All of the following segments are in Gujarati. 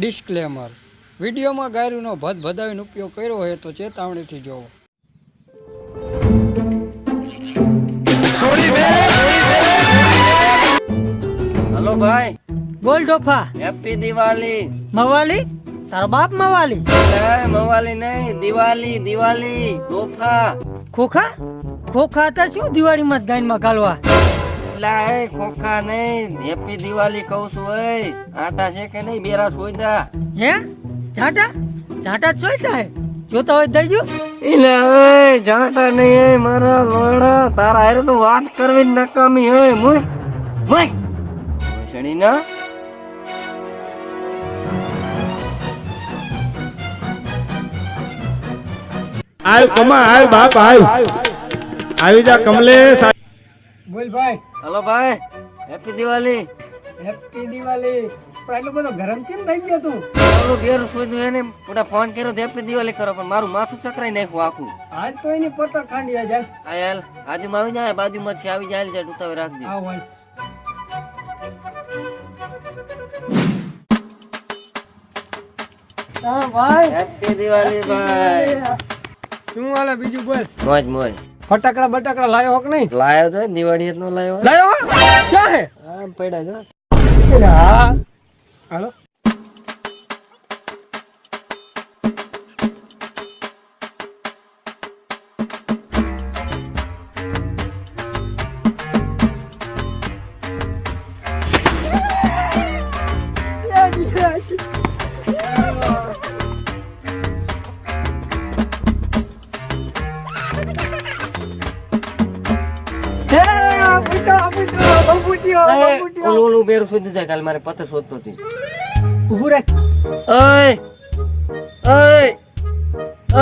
ડિસ્ક્લેમર વિડીયોમાં ગાયરુનો ભદભદાવીનો ઉપયોગ કર્યો હોય તો ચેતવણીથી જોવો. હલો ભાઈ, બોલ ડોફા. હેપી દિવાળી. મવાલી? તારો બાપ મવાલી? મવાલી નહીં, દિવાળી દિવાળી. તોફા ખોખા? ખોખા હતા શું દિવાળીમાં ગાયનમાં ગાલવા? લા ખોખા નહીં, હેપી દિવાળી કહું છું. એ આટા છે કે નહીં? બેરા સોયદા હે? જાટા? જાટા જ સોઈતા હે? જોતા હોય દઈ જો. ઇલા જાટા નહીં, મારા લોડા. તારા હારે તો વાત કરવી નકામી હે. મોય મોય શણી ના. આવ કમા, આવ બાપ, આવ આવી જા કમલેશ. બોલ ભાઈ. હલો ભાઈ, હેપી દિવાળી. હેપી દિવાળી. પણ એટલો બધો ગરમ ચેમ થઈ ગયો તું? ઓલો બેરું સોયદું એને મોટા ફોન કર્યો તો હેપી દિવાળી કરો, પણ મારું માથું ચકરાઈ નાખ્યું આખું. હાલ તો એની પતર ખાંડી આ જાય. આ યાર બાજુમાં આવી જાય, બાજુમાં છે આવી જાય, જાય ઉતાવી રાખજે. આવ ભાઈ. હા ભાઈ. હેપી દિવાળી ભાઈ. શું હાલે બીજું બોલ? મોજ મોજ. ફટાકડા બટાકડા લાયો હોક નહીં? લાયો તો દિવાળી નો લાયો. લાયો હો? ક્યાં હે? આમ પડ્યા જો. હા હાલો. ઓલું બેરું શોધી જાય. કાલ મારે પથ્થર શોધતો હતી. ઉભું રાખ. ઓય ઓય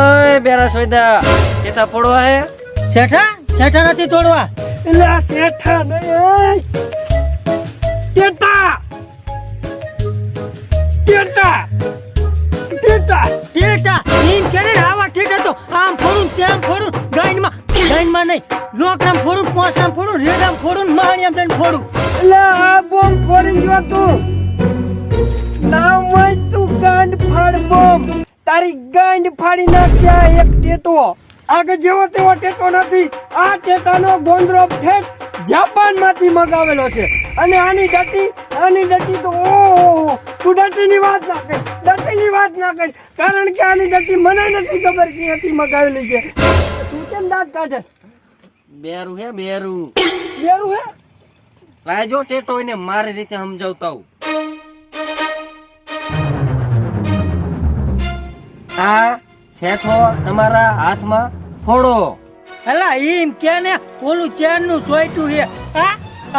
ઓય બેરા સોયદા કેતા પડવા હે. શેઠા? શેઠા નથી તોડવા. એટલે આ શેઠા નહીં, ટેટા ટેટા ટેટા ટેટા નીમ કેને આવા ટેટા તો આમ ફોડું તેમ ફોડું ગાઈનમાં નહીં લોકરામ ફોડું, પોસરામ ફોડું, રેડામ ફોડું, માણિયામ થઈને ફોડું. એટલે આ બોમ્બ ફોડી ગયો તું. નામ હોય તું ગાંડ ફાડ બોમ્બ. તારી ગાંડ ફાડી નાખશે આ એક ટેટો. આગળ જેવો તેવો ટેટો નથી. આ ટેટાનો ગોંદરો ઠેઠ જાપાન માંથી મગાવેલો છે. અને આની ડટી તો ઓહો, તું ડટીની વાત ના કર, ડટીની વાત ના કર. કારણ કે આની ડટી મને નથી ખબર ક્યાંથી મગાવેલી છે. તું કેમ દાંત કાઢે? બેરું હે બેરું. બેરું હે? લાજો ટેટો એને મારી રીતે સમજાવતા હું. આ શેઠો તમારા હાથમાં ફોડો. એલા ઈમ કેને ઓલું ચેન નું સોયટું છે.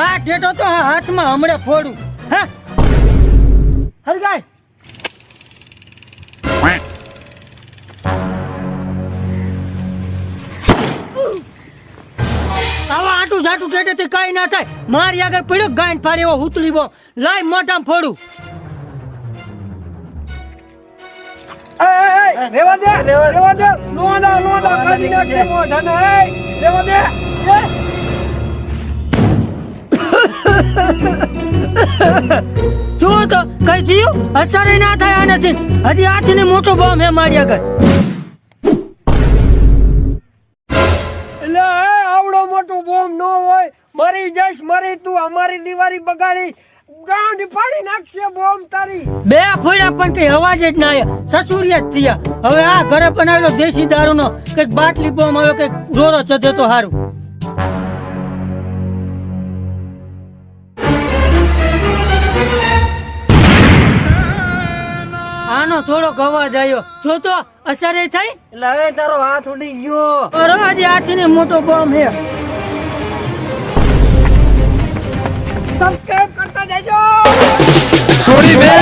આ ટેટો તો આ હાથમાં હમણે ફોડું. હા હરગાય. આવા આટું જાટું ટેટેથી કઈ ના થાય. મારી આગળ પડ્યો ગાંઠ ફાડી એવો હુતલી બો લાઈ મોઢામાં ફોડું. રેવા દે. લોડા કાઢી નાખે મોઢાને. રેવા દે. જો તો કઈ થયું? અસર ના થાય આનાથી. હજી હાથની મોટો બોમ્બ હે મારી આગળ. એટલે આવડો મોટો બોમ્બ ન હોય. મરી જઈશ, મરી તું. અમારી દિવાળી બગાડી ગાંડ ફાડી નાખશે બોમ્બ તારી. બે ફોડ્યા પણ કઈ અવાજ જ ના આવ્યો. સસુરિયા જ થયા. હવે આ ઘરે બનાવેલો દેશી દારૂનો કઈક બાટલી બોમ્બ આવ્યો, કઈક રોરો ચધે તો સારું. આનો થોડો અવાજ આવ્યો. જો તો અસર એ થાય. એટલે હવે તારો હાથ ઉડી ગયો. અરે આજે હાથની મોટો બોમ્બ હે. સબસ્ક્રાઇબ કરતા જજો. સોરી બે